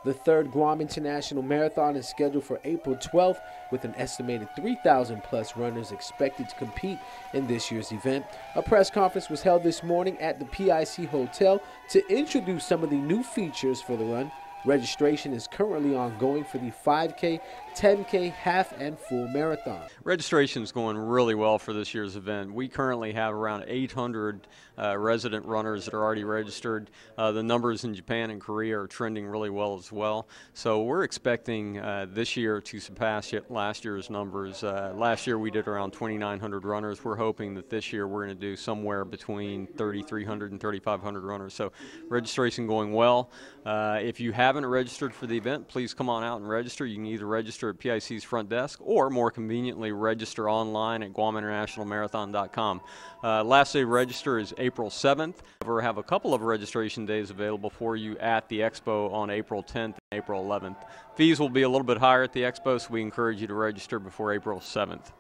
The third Guam International Marathon is scheduled for April 12th, with an estimated 3,000 plus runners expected to compete in this year's event. A press conference was held this morning at the PIC Hotel to introduce some of the new features for the run. Registration is currently ongoing for the 5K, 10K, half, and full marathon. Registration is going really well for this year's event. We currently have around 800 resident runners that are already registered. The numbers in Japan and Korea are trending really well as well. So we're expecting this year to surpass last year's numbers. Last year we did around 2,900 runners. We're hoping that this year we're going to do somewhere between 3,300 and 3,500 runners. So registration going well. If you haven't registered for the event, please come on out and register. You can either register at PIC's front desk or more conveniently register online at GuamInternationalMarathon.com. Last day to register is April 7th. We have a couple of registration days available for you at the Expo on April 10th and April 11th. Fees will be a little bit higher at the Expo, so we encourage you to register before April 7th.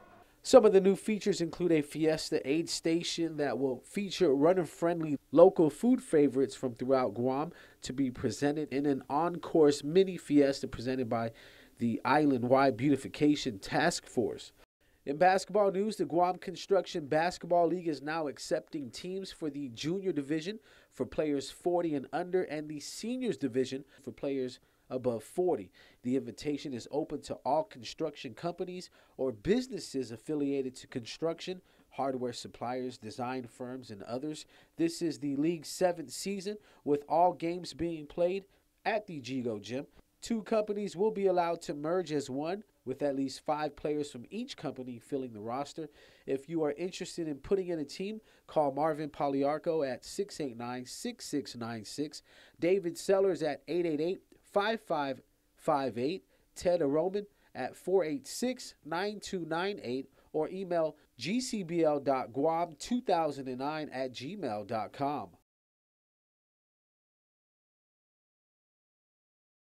Some of the new features include a Fiesta aid station that will feature runner-friendly local food favorites from throughout Guam to be presented in an on-course mini Fiesta presented by the Island-wide Beautification Task Force. In basketball news, the Guam Construction Basketball League is now accepting teams for the junior division for players 40 and under and the seniors division for players above 40. The invitation is open to all construction companies or businesses affiliated to construction, hardware suppliers, design firms, and others. This is the league's 7th season, with all games being played at the Jigo Gym. 2 companies will be allowed to merge as one, with at least 5 players from each company filling the roster. If you are interested in putting in a team, call Marvin Poliarco at 689-6696, David Sellers at 888-5558, Ted Aroman at 486-9298, or email gcbl.guam2009@gmail.com.